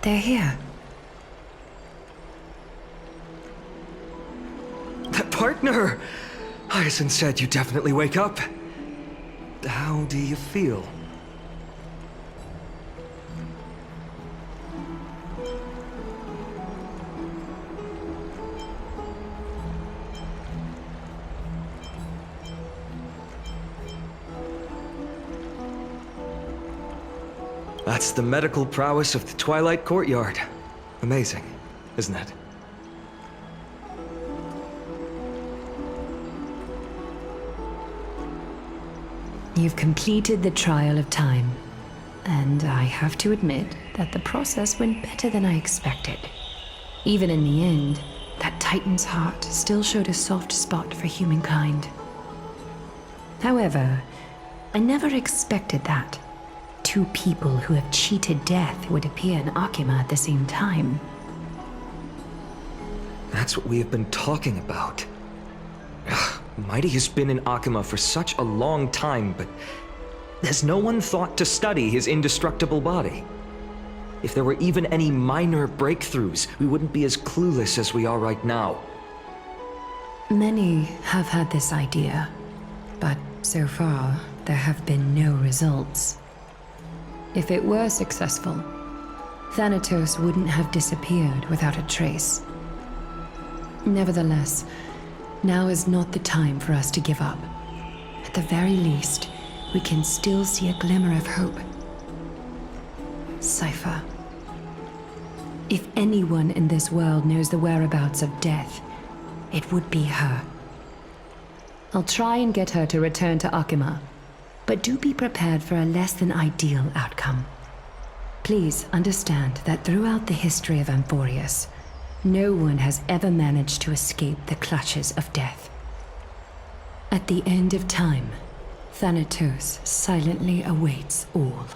they're here. Partner! Hyacinth said you definitely wake up. How do you feel? That's the medical prowess of the Twilight Courtyard. Amazing, isn't it? You've completed the trial of time, and I have to admit that the process went better than I expected. Even in the end, that Titan's heart still showed a soft spot for humankind. However, I never expected that two people who have cheated death would appear in Akima at the same time. That's what we have been talking about. Mighty has been in Akima for such a long time, but has no one thought to study his indestructible body? If there were even any minor breakthroughs, we wouldn't be as clueless as we are right now. Many have had this idea, but so far, there have been no results. If it were successful, Thanatos wouldn't have disappeared without a trace. Nevertheless, now is not the time for us to give up. At the very least, we can still see a glimmer of hope. Cypher. If anyone in this world knows the whereabouts of death, it would be her. I'll try and get her to return to Akima, but do be prepared for a less than ideal outcome. Please understand that throughout the history of Amphorius, no one has ever managed to escape the clutches of death. At the end of time, Thanatos silently awaits all.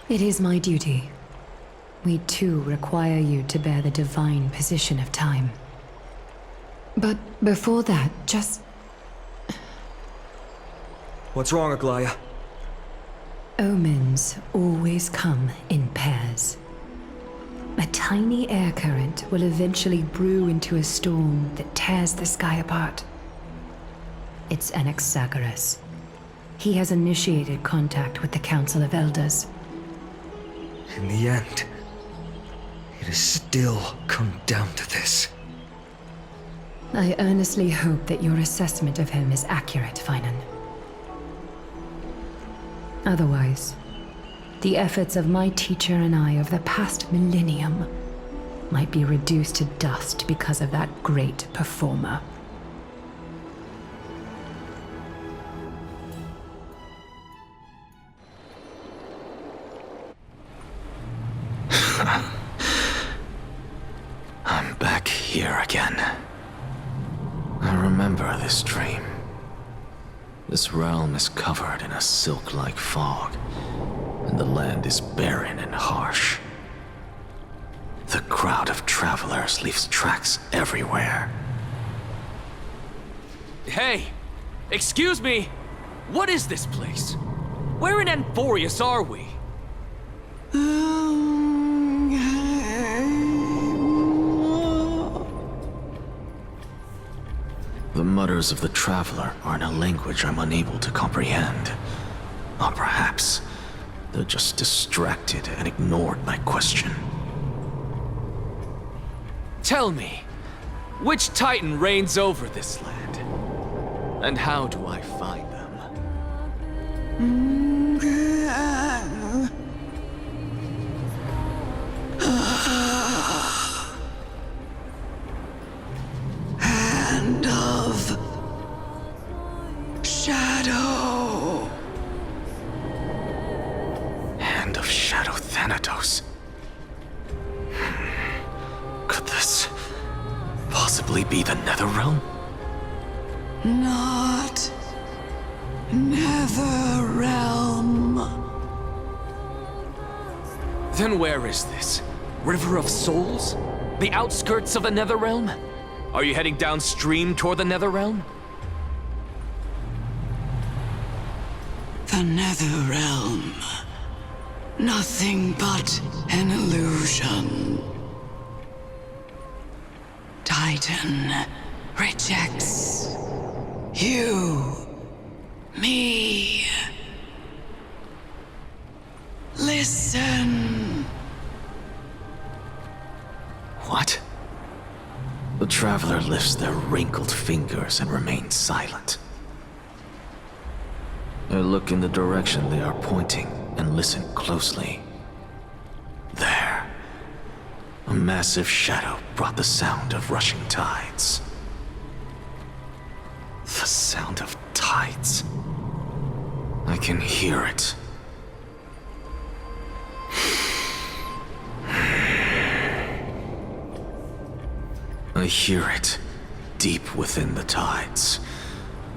It is my duty. We too require you to bear the divine position of time. But before that, just... What's wrong, Aglaya? Omens always come in pairs. A tiny air current will eventually brew into a storm that tears the sky apart. It's Anaxagoras. He has initiated contact with the Council of Elders. In the end, it has still come down to this. I earnestly hope that your assessment of him is accurate, Finan. Otherwise, the efforts of my teacher and I of the past millennium might be reduced to dust because of that great performer. I'm back here again. I remember this dream. This realm is covered in a silk-like fog, and the land is barren and harsh. The crowd of travelers leaves tracks everywhere. Hey! Excuse me! What is this place? Where in Amphorius are we? The mutters of the traveler are in a language I'm unable to comprehend. Or perhaps they're just distracted and ignored my question. Tell me, which Titan reigns over this land? And how do I find them? Hand of Shadow. Hand of Shadow Thanatos. Could this possibly be the Netherrealm? Not Netherrealm. Then where is this? River of Souls? The outskirts of the Netherrealm? Are you heading downstream toward the Netherrealm? The Netherrealm Nothing but an illusion. Titan rejects you, me. Listen. What? The Traveler lifts their wrinkled fingers and remains silent. I look in the direction they are pointing and listen closely. There. A massive shadow brought the sound of rushing tides. The sound of tides. I can hear it. I hear it, deep within the tides,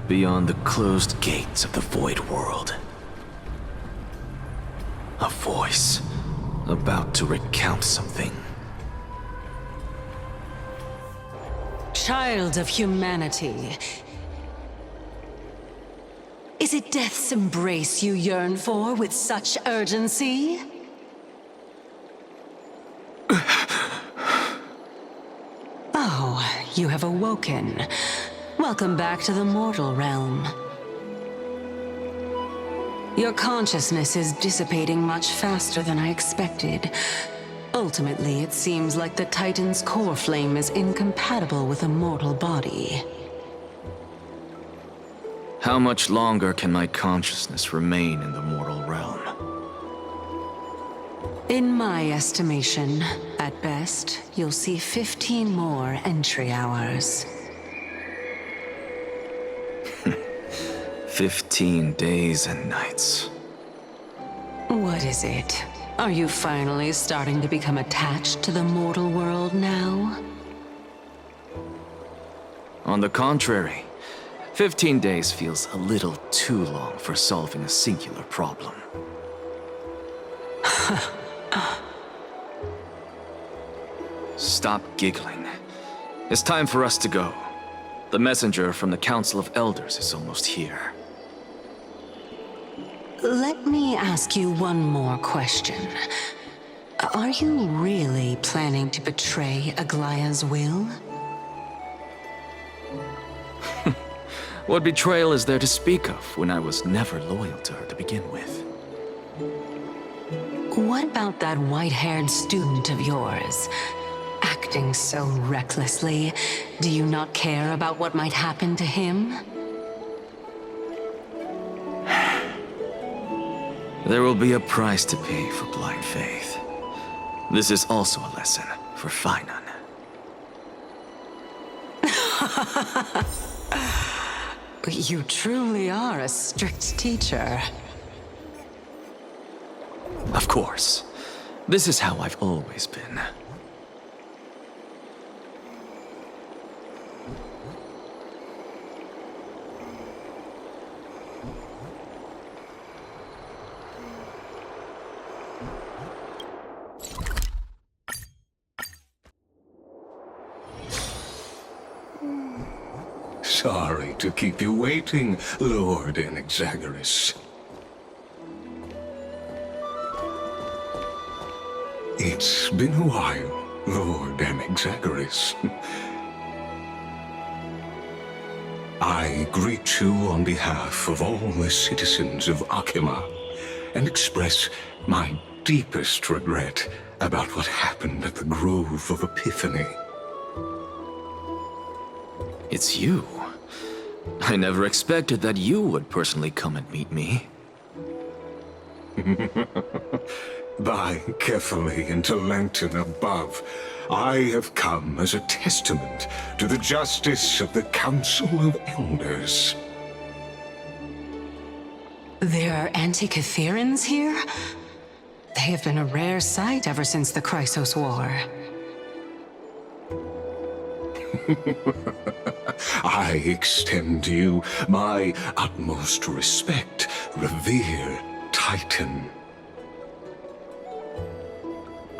beyond the closed gates of the Void World. A voice, about to recount something. Child of humanity, is it death's embrace you yearn for with such urgency? Oh, you have awoken. Welcome back to the mortal realm. Your consciousness is dissipating much faster than I expected. Ultimately, it seems like the Titan's core flame is incompatible with a mortal body. How much longer can my consciousness remain in the mortal realm? In my estimation, at best, you'll see 15 more entry hours. 15 days and nights. What is it? Are you finally starting to become attached to the mortal world now? On the contrary, 15 days feels a little too long for solving a singular problem. Stop giggling. It's time for us to go. The messenger from the Council of Elders is almost here. Let me ask you one more question. Are you really planning to betray Aglaya's will? What betrayal is there to speak of when I was never loyal to her to begin with? What about that white-haired student of yours? Acting so recklessly, do you not care about what might happen to him? There will be a price to pay for blind faith. This is also a lesson for Finan. You truly are a strict teacher. Of course. This is how I've always been. Sorry to keep you waiting, Lord Enexagoras. It's been a while, Lord Enexagoras. I greet you on behalf of all the citizens of Akima and express my deepest regret about what happened at the Grove of Epiphany. It's you. I never expected that you would personally come and meet me. By carefully into Lantern above, I have come as a testament to the justice of the Council of Elders. There are Anti-Catherans here? They have been a rare sight ever since the Chrysos War. I extend to you my utmost respect, revered Titan.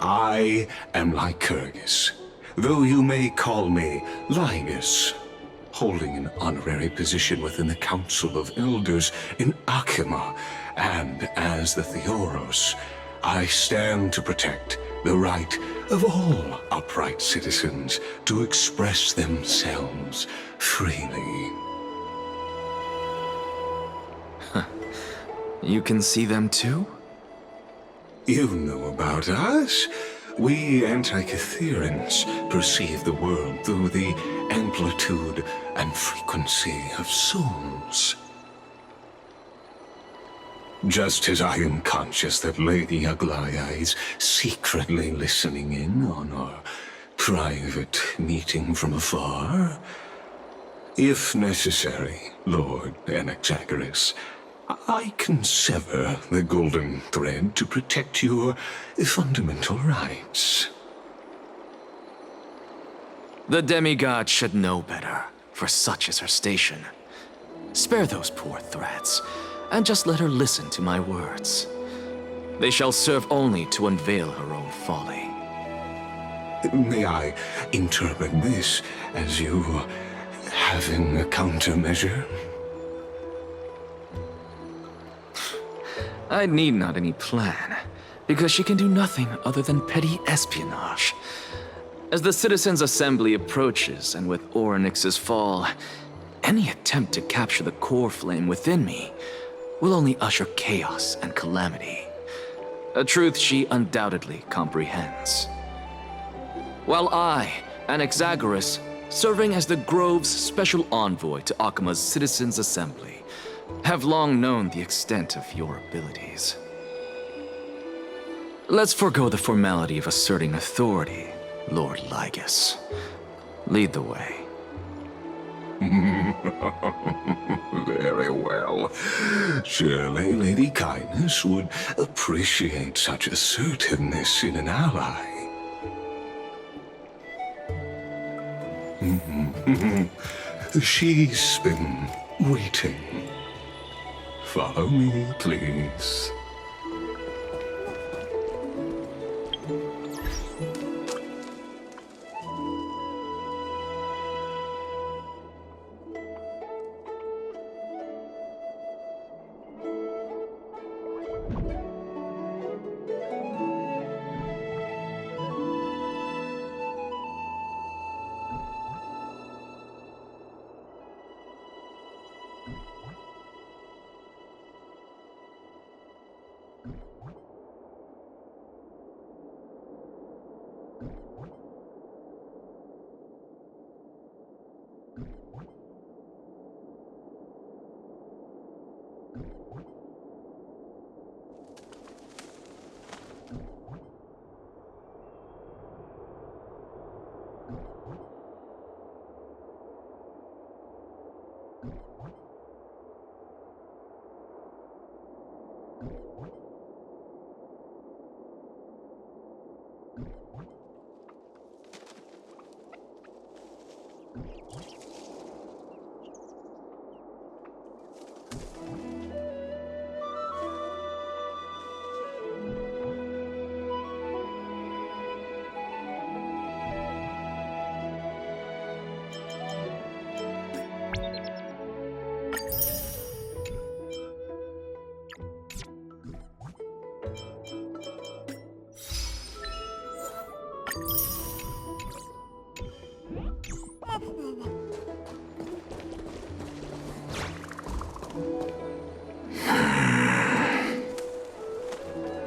I am Lycurgus, though you may call me Lygus, holding an honorary position within the Council of Elders in Akima, and as the Theoros, I stand to protect the right of all upright citizens to express themselves freely. You can see them too? You know about us. We Antikytherians perceive the world through the amplitude and frequency of souls. Just as I am conscious that Lady Aglaya is secretly listening in on our private meeting from afar, if necessary, Lord Anaxagoras, I can sever the golden thread to protect your fundamental rights. The demigod should know better, for such is her station. Spare those poor threats, and just let her listen to my words. They shall serve only to unveil her own folly. May I interpret this as you having a countermeasure? I need not any plan, because she can do nothing other than petty espionage. As the Citizens' Assembly approaches, and with Orynyx's fall, any attempt to capture the core flame within me will only usher chaos and calamity. A truth she undoubtedly comprehends. While I, Anaxagoras, serving as the Grove's special envoy to Akima's Citizens' Assembly, have long known the extent of your abilities. Let's forego the formality of asserting authority, Lord Lygus. Lead the way. Very well. Surely Lady Kindness would appreciate such assertiveness in an ally. She's been waiting. Follow me, please.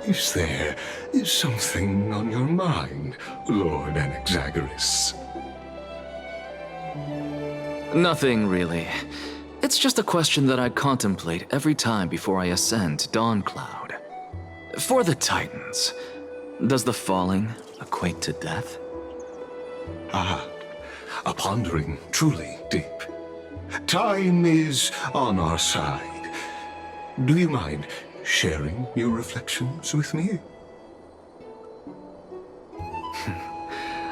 Is there something on your mind, Lord Anaxagoras? Nothing, really. It's just a question that I contemplate every time before I ascend to Dawncloud. For the Titans, does the falling equate to death? Ah, a pondering truly deep. Time is on our side. Do you mind sharing your reflections with me?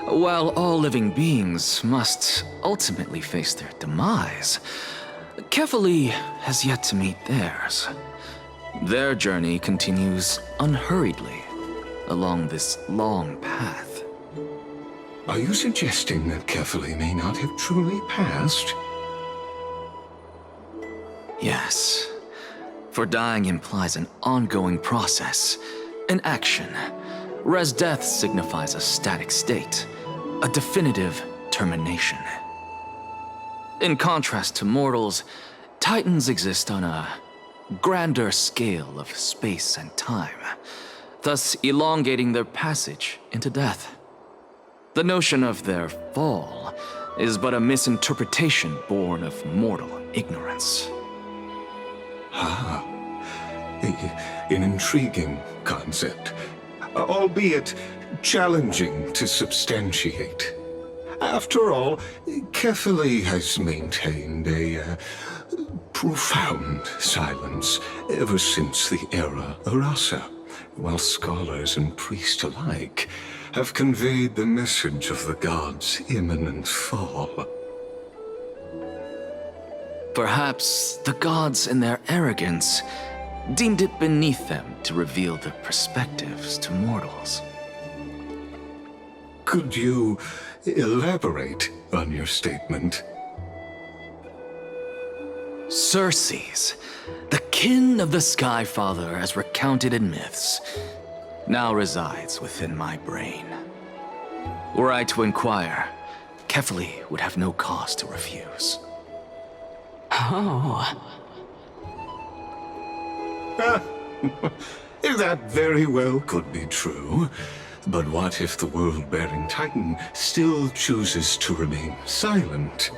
While all living beings must ultimately face their demise, Kefali has yet to meet theirs. Their journey continues unhurriedly along this long path. Are you suggesting that Kefali may not have truly passed? Yes, for dying implies an ongoing process, An action. Res death signifies a static state, a definitive termination. In contrast to mortals, Titans exist on a grander scale of space and time, thus elongating their passage into death. The notion of their fall is but a misinterpretation born of mortal ignorance. An intriguing concept, albeit challenging to substantiate. After all, Kefali has maintained a profound silence ever since the era Arasa, while scholars and priests alike have conveyed the message of the gods' imminent fall. Perhaps the gods, in their arrogance, deemed it beneath them to reveal their perspectives to mortals. Could you elaborate on your statement? Circes, the kin of the Skyfather as recounted in myths, now resides within my brain. Were I to inquire, Kefali would have no cause to refuse. Oh, That very well could be true. But what if the world-bearing Titan still chooses to remain silent?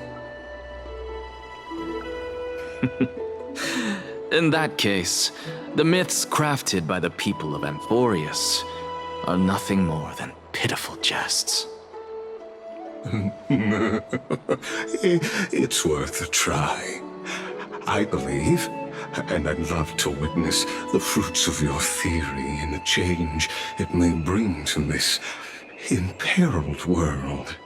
In that case, the myths crafted by the people of Amphorius are nothing more than pitiful jests. It's worth a try. I believe, and I'd love to witness the fruits of your theory and the change it may bring to this imperiled world.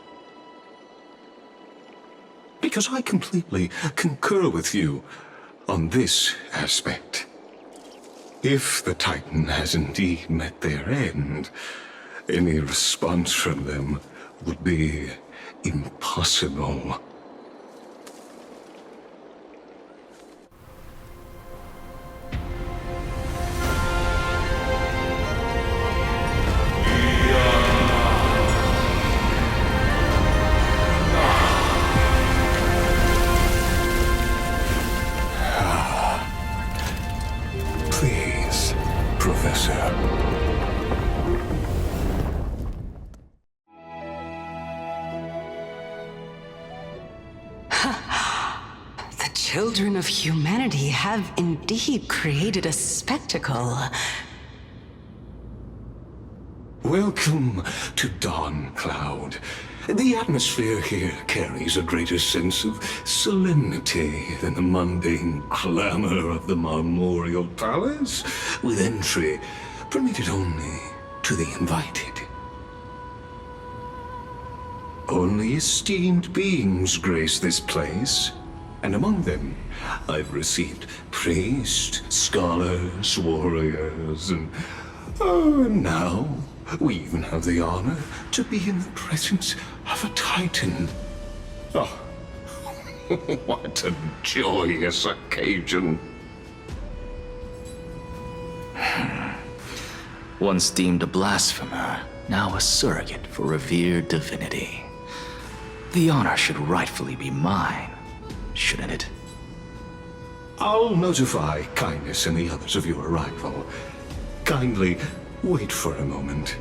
Because I completely concur with you on this aspect. If the Titan has indeed met their end, any response from them would be impossible. Please, Professor. the children of humanity have indeed created a spectacle. Welcome to Dawn Cloud. The atmosphere here carries a greater sense of solemnity than the mundane clamor of the Memorial Palace, with entry permitted only to the invited. Only esteemed beings grace this place, and among them I've received priests, scholars, warriors, and now we even have the honor to be in the presence of a Titan. Oh, what a joyous occasion. Once deemed a blasphemer, now a surrogate for revered divinity. The honor should rightfully be mine, shouldn't it? I'll notify Kindness and the others of your arrival. Kindly wait for a moment.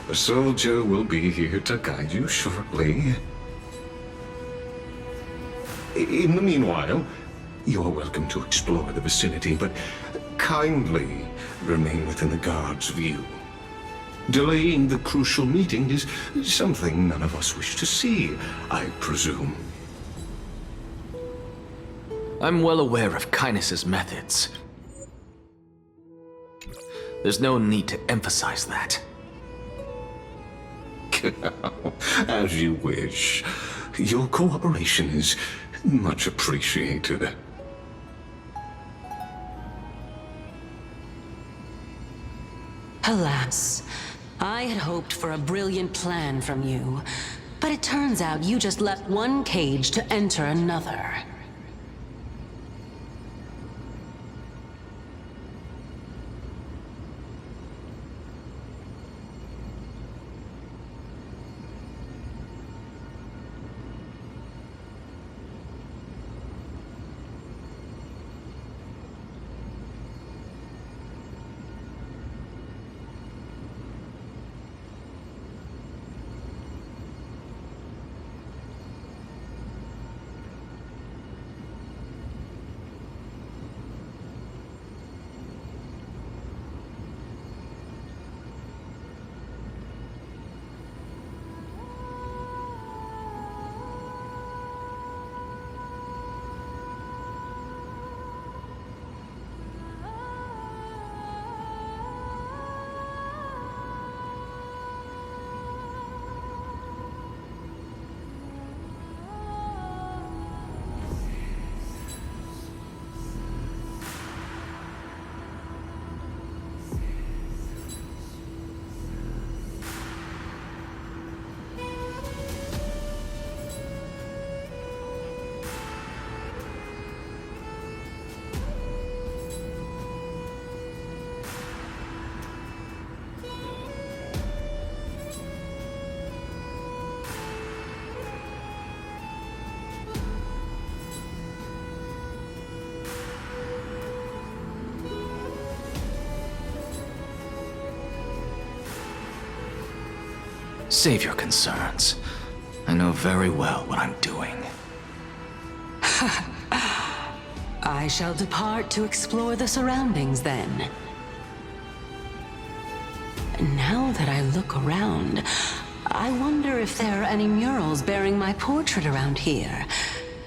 A soldier will be here to guide you shortly. In the meanwhile, you're welcome to explore the vicinity, but kindly remain within the guard's view. Delaying the crucial meeting is something none of us wish to see, I presume. I'm well aware of Kindness's methods. There's no need to emphasize that. As you wish. Your cooperation is much appreciated. Alas, I had hoped for a brilliant plan from you, but it turns out you just left one cage to enter another. Save your concerns. I know very well what I'm doing. I shall depart to explore the surroundings then. Now that I look around, I wonder if there are any murals bearing my portrait around here.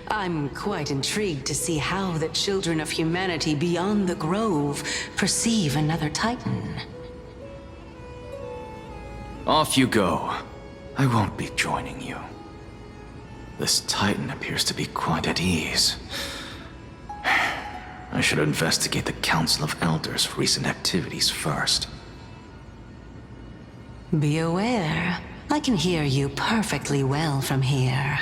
I'm quite intrigued to see how the children of humanity beyond the Grove perceive another Titan. Off you go. I won't be joining you. This Titan appears to be quite at ease. I should investigate the Council of Elders' recent activities first. Be aware, I can hear you perfectly well from here.